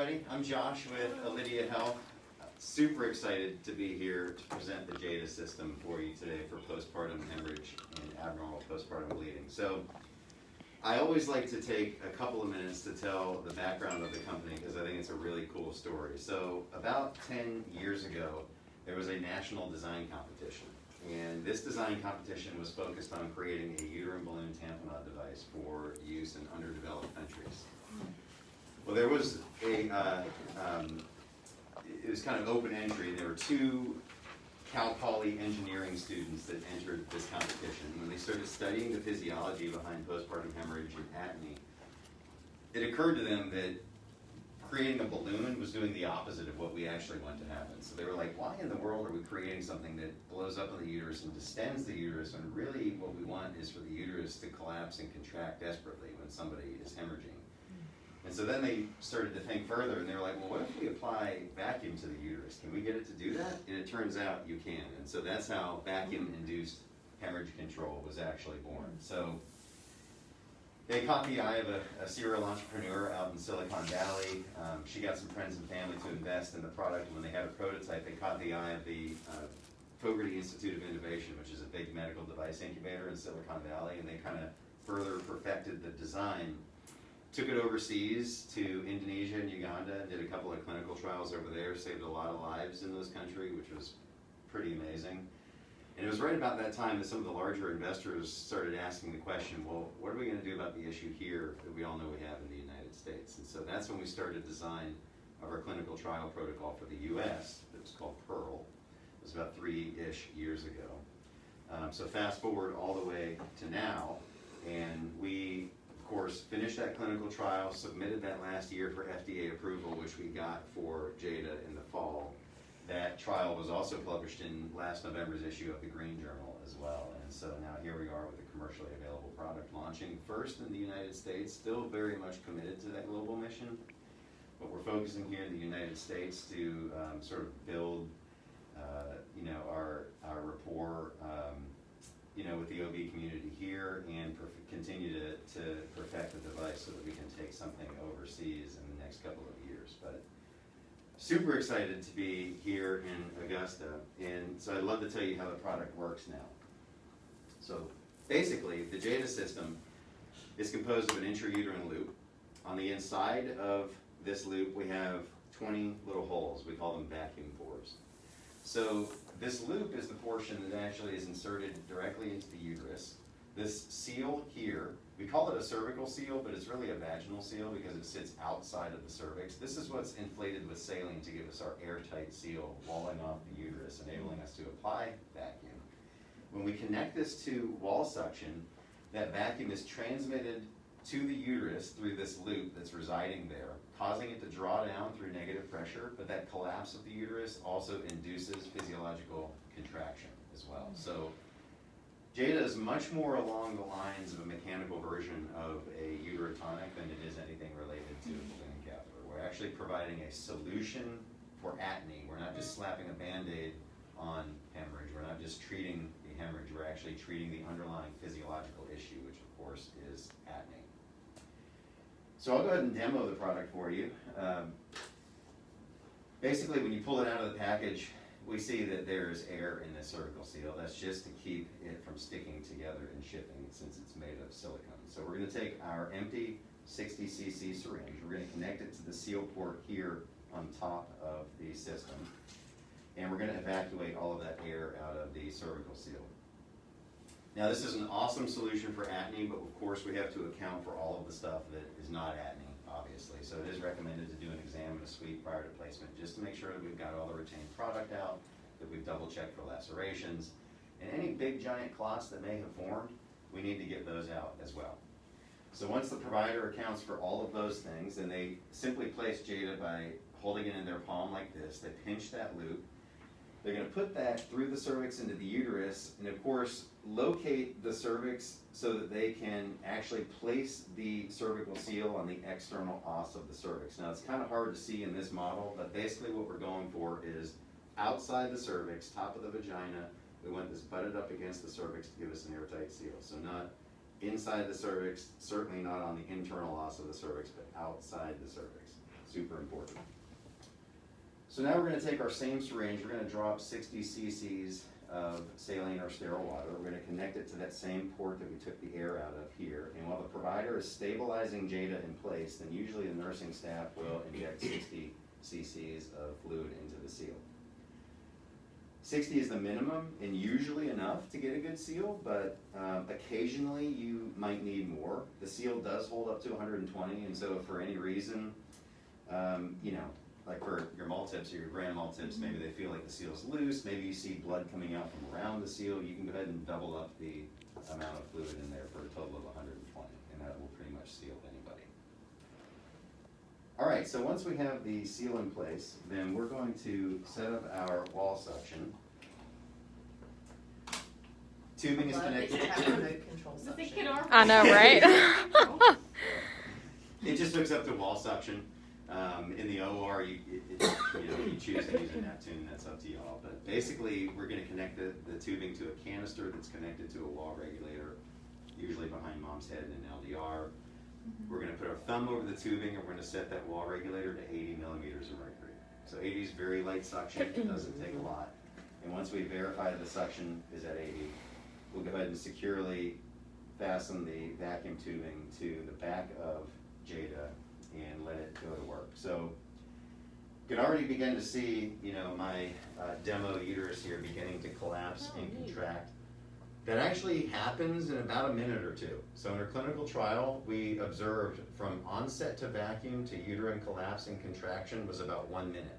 everybody. I'm Josh with Alydia Health. Super excited to be here to present the Jada system for you today for postpartum hemorrhage and abnormal postpartum bleeding. So I always like to take a couple of minutes to tell the background of the company because I think it's a really cool story. So about 10 years ago, there was a national design competition. And this design competition was focused on creating a uterine balloon tamponade device for use in underdeveloped countries. Well, there was it was kind of open entry. There were two Cal Poly engineering students that entered this competition. When they started studying the physiology behind postpartum hemorrhage and atony, it occurred to them that creating a balloon was doing the opposite of what we actually want to happen. So they were like, why in the world are we creating something that blows up on the uterus and distends the uterus when really what we want is for the uterus to collapse and contract desperately when somebody is hemorrhaging? And so then they started to think further and they were like, well, what if we apply vacuum to the uterus? Can we get it to do that? And it turns out you can. And so that's how vacuum-induced hemorrhage control was actually born. So they caught the eye of a serial entrepreneur out in Silicon Valley. She got some friends and family to invest in the product. And when they had a prototype, they caught the eye of the Fogarty Institute of Innovation, which is a big medical device incubator in Silicon Valley. And they kind of further perfected the design. Took it overseas to Indonesia and Uganda, did a couple of clinical trials over there, saved a lot of lives in those countries, which was pretty amazing. And it was right about that time that some of the larger investors started asking the question, well, what are we going to do about the issue here that we all know we have in the United States? And so that's when we started design of our clinical trial protocol for the US. It was called Pearl. It was about 3-ish years ago. So fast forward all the way to now, and we of course, finished that clinical trial, submitted that last year for FDA approval, which we got for Jada in the fall. That trial was also published in last November's issue of the Green Journal as well. And so now here we are with a commercially available product launching first in the United States, still very much committed to that global mission. But we're focusing here in the United States to sort of build our rapport with the OB community here and continue to perfect the device so that we can take something overseas in the next couple of years. But super excited to be here in Augusta, and so I'd love to tell you how the product works now. So basically, the Jada system is composed of an intrauterine loop. On the inside of this loop, we have 20 little holes. We call them vacuum pores. So this loop is the portion that actually is inserted directly into the uterus. This seal here, we call it a cervical seal, but it's really a vaginal seal because it sits outside of the cervix. This is what's inflated with saline to give us our airtight seal walling off the uterus, enabling us to apply vacuum. When we connect this to wall suction, that vacuum is transmitted to the uterus through this loop that's residing there, causing it to draw down through negative pressure, but that collapse of the uterus also induces physiological contraction as well. So Jada is much more along the lines of a mechanical version of a uterotonic than it is anything related to a balloon catheter. We're actually providing a solution for atony. We're not just slapping a Band-Aid on hemorrhage. We're not just treating the hemorrhage. We're actually treating the underlying physiological issue, which of course is atony. So I'll go ahead and demo the product for you. Basically, when you pull it out of the package, we see that there is air in the cervical seal. That's just to keep it from sticking together and shipping since it's made of silicone. So we're going to take our empty 60 cc syringe. We're going to connect it to the seal port here on top of the system. And we're going to evacuate all of that air out of the cervical seal. Now this is an awesome solution for atony, but of course we have to account for all of the stuff that is not atony, obviously. So it is recommended to do an exam and a sweep prior to placement just to make sure that we've got all the retained product out, that we've double checked for lacerations, and any big giant clots that may have formed, we need to get those out as well. So once the provider accounts for all of those things, then they simply place Jada by holding it in their palm like this. They pinch that loop. They're going to put that through the cervix into the uterus and of course locate the cervix so that they can actually place the cervical seal on the external os of the cervix. Now it's kind of hard to see in this model, but basically what we're going for is outside the cervix, top of the vagina. We want this butted up against the cervix to give us an airtight seal. So not inside the cervix, certainly not on the internal os of the cervix, but outside the cervix. super important. So now we're going to take our same syringe, we're going to drop 60 cc's of saline or sterile water. We're going to connect it to that same port that we took the air out of here. And while the provider is stabilizing Jada in place, then usually the nursing staff will inject 60 cc's of fluid into the seal. 60 is the minimum and usually enough to get a good seal, but occasionally you might need more. The seal does hold up to 120, and so if for any reason, you know, like for your multips or your grand multips, maybe they feel like the seal's loose, maybe you see blood coming out from around the seal, you can go ahead and double up the amount of fluid in there for a total of 120, and that will pretty much seal anybody. All right, so once we have the seal in place, then we're going to set up our wall suction. Tubing is connected. I know, right? It just hooks up to wall suction. In the OR, you choose to use a Neptune, that's up to y'all. But basically, we're going to connect the tubing to a canister that's connected to a wall regulator, usually behind mom's head in an LDR. We're going to put our thumb over the tubing, and we're going to set that wall regulator to 80 millimeters of mercury. So 80 is very light suction, it doesn't take a lot. And once we verify the suction is at 80, we'll go ahead and securely fasten the vacuum tubing to the back of Jada and let it go to work. So you can already begin to see, you know, my demo uterus here beginning to collapse and contract. That actually happens in about a minute or two. So in our clinical trial, we observed from onset to vacuum to uterine collapse and contraction was about 1 minute.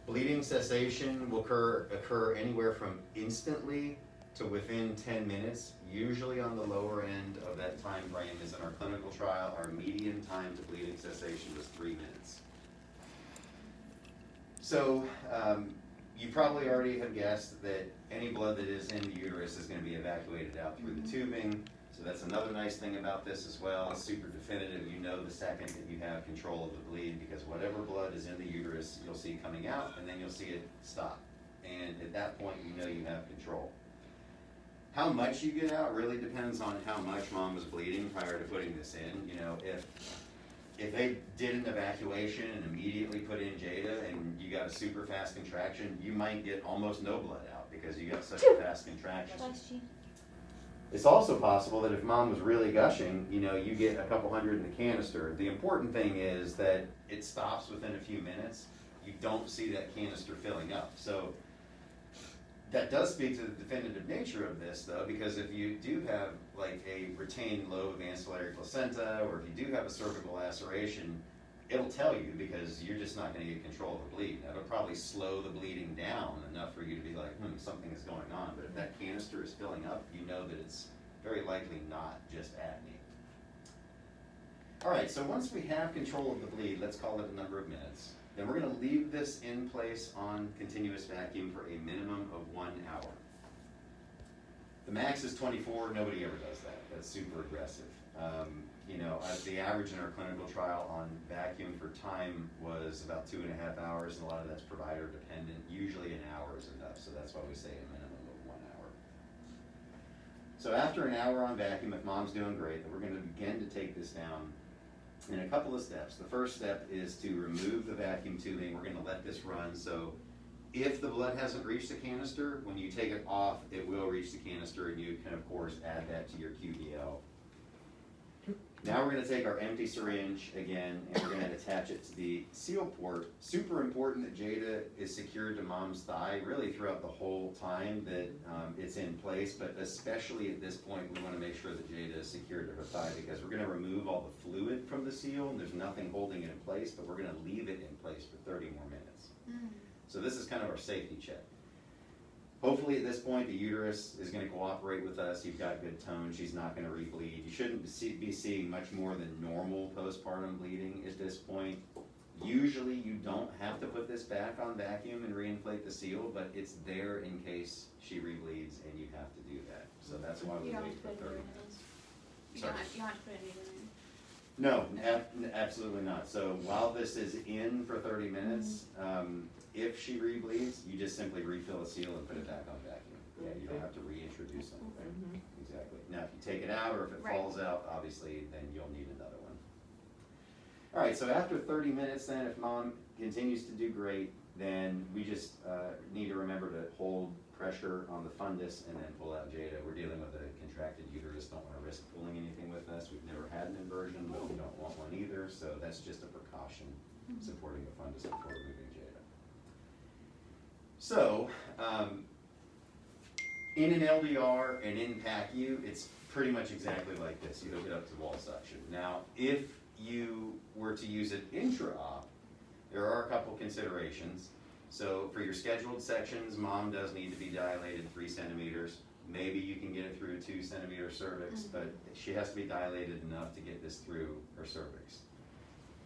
Bleeding cessation will occur anywhere from instantly to within 10 minutes, usually on the lower end of that time frame. Is in our clinical trial, our median time to bleeding cessation was 3 minutes. So you probably already have guessed that any blood that is in the uterus is going to be evacuated out through the tubing. So that's another nice thing about this as well. It's super definitive. You know the second that you have control of the bleed, because whatever blood is in the uterus, you'll see coming out, and then you'll see it stop. And at that point, you know you have control. How much you get out really depends on how much mom was bleeding prior to putting this in. You know, if they did an evacuation and immediately put in Jada and you got a super fast contraction, you might get almost no blood out because you got such a fast contraction. It's also possible that if mom was really gushing, you know, you get a couple hundred in the canister. The important thing is that it stops within a few minutes. You don't see that canister filling up. So that does speak to the definitive nature of this, though, because if you do have like a retained lobe of ancillary placenta, or if you do have a cervical laceration, it'll tell you, because you're just not going to get control of the bleed. That'll probably slow the bleeding down enough for you to be like, something is going on. But if that canister is filling up, you know that it's very likely not just acne. All right, so once we have control of the bleed, let's call it a number of minutes. Then we're going to leave this in place on continuous vacuum for a minimum of 1 hour. The max is 24. Nobody ever does that. That's super aggressive. You know, the average in our clinical trial on vacuum for time was about 2.5 hours, and a lot of that's provider dependent. Usually an hour is enough, so that's why we say a minimum of 1 hour. So after an hour on vacuum, if mom's doing great, then we're going to begin to take this down in a couple of steps. The first step is to remove the vacuum tubing. We're going to let this run. So if the blood hasn't reached the canister, when you take it off, it will reach the canister, and you can, of course, add that to your QDL. Now we're going to take our empty syringe again, and we're going to attach it to the seal port. Super important that Jada is secured to mom's thigh really throughout the whole time that it's in place, but especially at this point we want to make sure that Jada is secured to her thigh, because we're going to remove all the fluid from the seal and there's nothing holding it in place, but we're going to leave it in place for 30 more minutes. So this is kind of our safety check. Hopefully at this point the uterus is going to cooperate with us. You've got good tone. She's not going to rebleed. You shouldn't be seeing much more than normal postpartum bleeding at this point. Usually you don't have to put this back on vacuum and reinflate the seal, but it's there in case she rebleeds and you have to do that. So that's why we wait for 30 minutes. You don't have to put a needle in. No, absolutely not. So while this is in for 30 minutes, if she rebleeds, you just simply refill a seal and put it back on vacuum. Yeah, you don't have to reintroduce anything. Exactly. Now, if you take it out or if it falls out, obviously, then you'll need another one. All right, so after 30 minutes then, if mom continues to do great, then we just need to remember to hold pressure on the fundus and then pull out Jada. We're dealing with a contracted uterus, don't want to risk pulling anything with us. We've never had an inversion, but we don't want one either, so that's just a precaution supporting the fundus before removing Jada. So, in an LDR and in PACU, it's pretty much exactly like this. You hook it up to wall suction. Now, if you were to use it intra-op, there are a couple considerations. So for your scheduled sections, mom does need to be dilated 3 centimeters. Maybe you can get it through a 2 centimeter cervix, but she has to be dilated enough to get this through her cervix.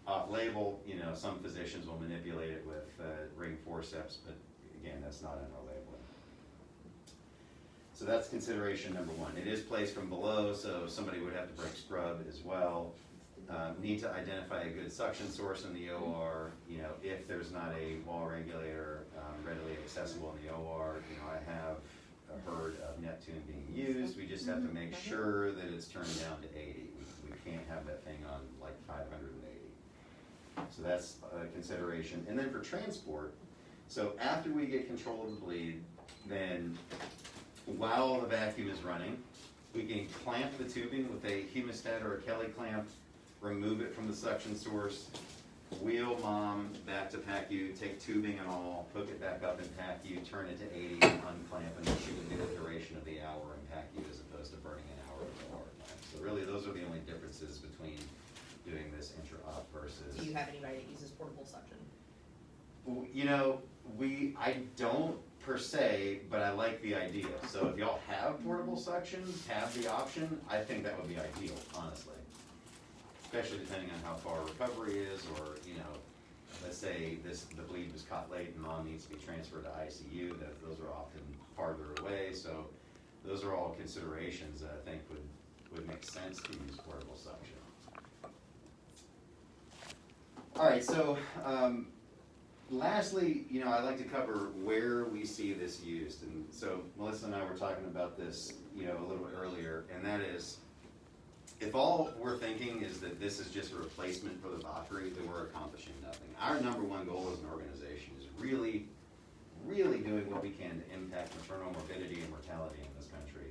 Off-label, you know, some physicians will manipulate it with ring forceps, but again, that's not in our labeling. So that's consideration number one. It is placed from below, so somebody would have to break scrub as well. Need to identify a good suction source in the OR. You know, if there's not a wall regulator readily accessible in the OR, you know, I have heard of Neptune being used. We just have to make sure that it's turned down to 80. We can't have that thing on like 580. So that's a consideration. And then for transport, so after we get control of the bleed, then while the vacuum is running, we can clamp the tubing with a hemostat or a Kelly clamp, remove it from the suction source, wheel mom back to PACU, take tubing and all, hook it back up in PACU, turn it to 80, unclamp, and she would do the duration of the hour in PACU as opposed to burning an hour of OR time. So really, those are the only differences between doing this intra-op versus. Do you have anybody that uses portable suction? You know, I don't per se, but I like the idea. So if y'all have portable suction, have the option, I think that would be ideal, honestly. Especially depending on how far recovery is, or, you know, let's say the bleed was caught late and mom needs to be transferred to ICU, those are often farther away, so those are all considerations that I think would make sense to use portable suction. All right, so lastly, you know, I'd like to cover where we see this used. And so Melissa and I were talking about this, you know, a little bit earlier, and that is, if all we're thinking is that this is just a replacement for the Valkyrie, then we're accomplishing nothing. Our number one goal as an organization is really, really doing what we can to impact maternal morbidity and mortality in this country.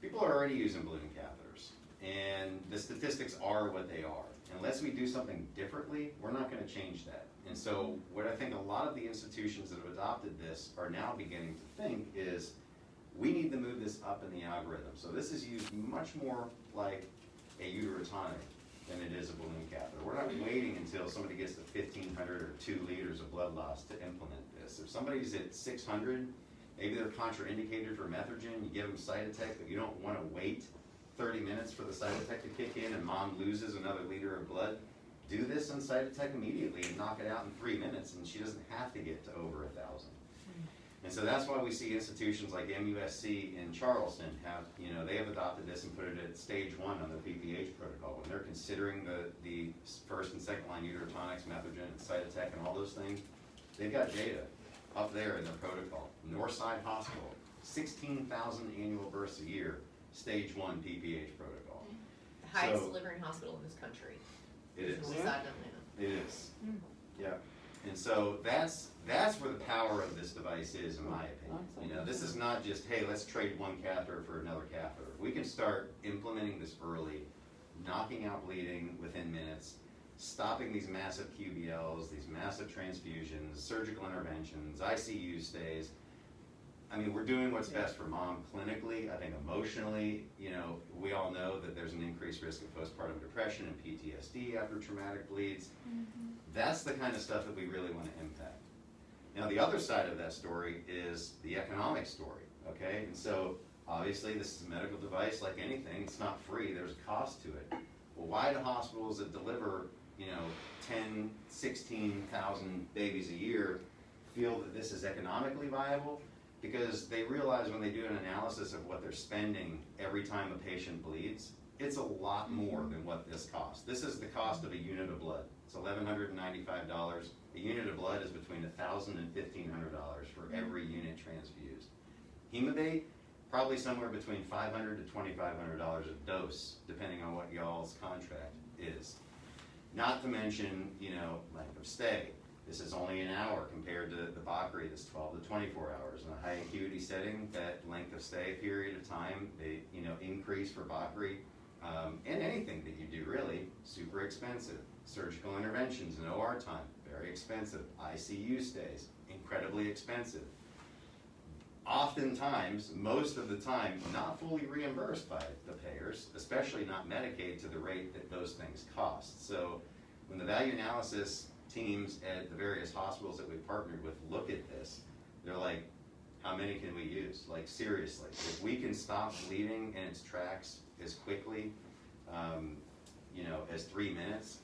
People are already using balloon catheters, and the statistics are what they are. Unless we do something differently, we're not going to change that. And so what I think a lot of the institutions that have adopted this are now beginning to think is, we need to move this up in the algorithm. So this is used much more like a uterotonic than it is a balloon catheter. We're not waiting until somebody gets to 1,500 or 2 liters of blood loss to implement this. If somebody's at 600, maybe they're contraindicated for Methergin, you give them Cytotec, but you don't want to wait 30 minutes for the Cytotec to kick in and mom loses another liter of blood. Do this on Cytotec immediately and knock it out in 3 minutes, and she doesn't have to get to over 1,000. And so that's why we see institutions like MUSC in Charleston have, you know, they have adopted this and put it at stage 1 on the PPH protocol. When they're considering the first and second line uterotonics, Methergin, and Cytotec, and all those things, they've got Jada up there in their protocol. Northside Hospital, 16,000 annual births a year, stage 1 PPH protocol. The highest delivering hospital in this country. It is. Northside, It is. Yeah. And so that's where the power of this device is, in my opinion. You know, this is not just, hey, let's trade one catheter for another catheter. We can start implementing this early, knocking out bleeding within minutes, stopping these massive QBLs, these massive transfusions, surgical interventions, ICU stays. I mean, we're doing what's best for mom clinically. I think emotionally, you know, we all know that there's an increased risk of postpartum depression and PTSD after traumatic bleeds. That's the kind of stuff that we really want to impact. Now, the other side of that story is the economic story, okay? And so, obviously, this is a medical device like anything. It's not free. There's a cost to it. Well, why do hospitals that deliver, you know, 10, 16,000 babies a year feel that this is economically viable? Because they realize when they do an analysis of what they're spending every time a patient bleeds, it's a lot more than what this costs. This is the cost of a unit of blood. It's $1,195. A unit of blood is between $1,000 and $1,500 for every unit transfused. Hemabate, probably somewhere between $500 to $2,500 a dose, depending on what y'all's contract is. Not to mention, length of stay. This is only an hour compared to the Bakri that's 12 to 24 hours. In a high acuity setting, that length of stay period of time, they, increase for Bakri, and anything that you do really, super expensive. Surgical interventions and OR time, very expensive. ICU stays, incredibly expensive. Oftentimes, most of the time, not fully reimbursed by the payers, especially not Medicaid to the rate that those things cost. So when the value analysis teams at the various hospitals that we've partnered with look at this, they're like, how many can we use? Like, seriously, if we can stop bleeding in its tracks as quickly, as 3 minutes,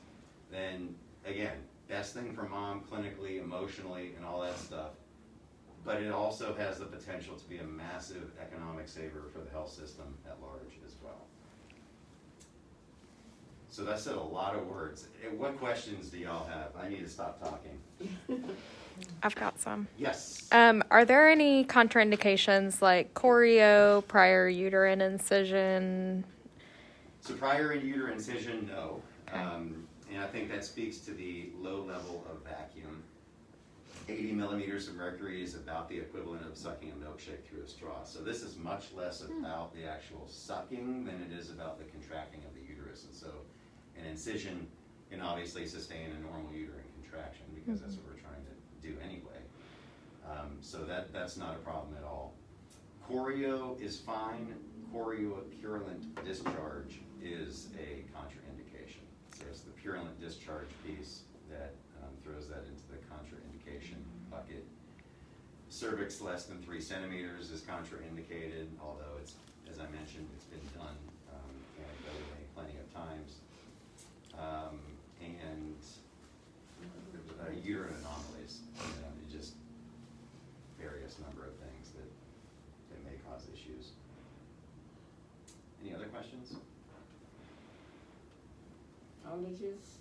then again, best thing for mom clinically, emotionally, and all that stuff. But it also has the potential to be a massive economic saver for the health system at large as well. So that said a lot of words. What questions do y'all have? I need to stop talking. I've got some. Yes. Are there any contraindications like choreo, prior uterine incision? So prior uterine incision, no. Okay. And I think that speaks to the low level of vacuum. 80 millimeters of mercury is about the equivalent of sucking a milkshake through a straw. So this is much less about the actual sucking than it is about the contracting of the uterus. And so an incision can obviously sustain a normal uterine contraction because that's what we're trying to do anyway. So that's not a problem at all. Choreo is fine. Choreo-purulent discharge is a contraindication. So it's the purulent discharge piece that throws that into the contraindication bucket. Cervix less than 3 centimeters is contraindicated, although it's, as I mentioned, it's been done anecdotally plenty of times. And uterine anomalies, just various number of things that may cause issues. Any other questions? Allergies?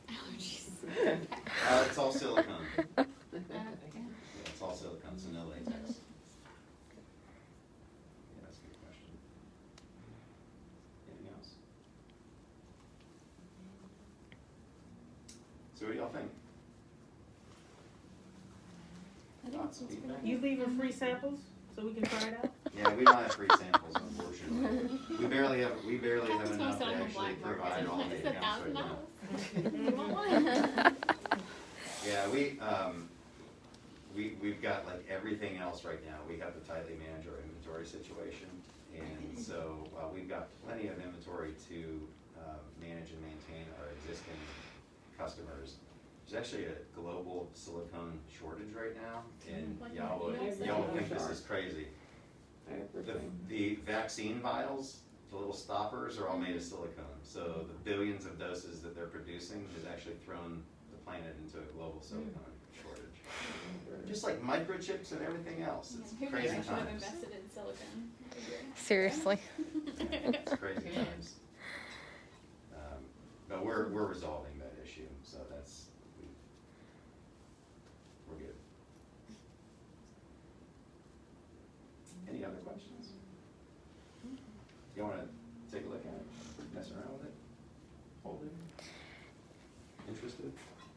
Allergies. It's all silicone. Yeah. Yeah, it's all silicone, so no latex. Yeah, that's a good question. Anything else? So what do y'all think? I think it Thoughts, seems pretty feedback? good. You leaving free samples so we can try it out? Yeah, we don't have free samples, unfortunately. We barely have Captain's gonna enough to sell them on actually black provide market. all It's the accounts right now. $1,000. You want one? Yeah, we've got like everything else right now. We have to tightly manage our inventory situation. And so while we've got plenty of inventory to manage and maintain our existing customers, there's actually a global silicone shortage right now. And Like y'all would everything think this is crazy. The vaccine vials, the little stoppers are all made of silicone. So the billions of doses that they're producing has actually thrown the planet into a global silicone shortage. Just like microchips and everything else. It's Who crazy should have times. invested in silicone? Seriously. It's crazy times. But we're resolving that issue, so we're good. Any other questions? You want to take a look at it? Mess around with it? Hold it? Interested?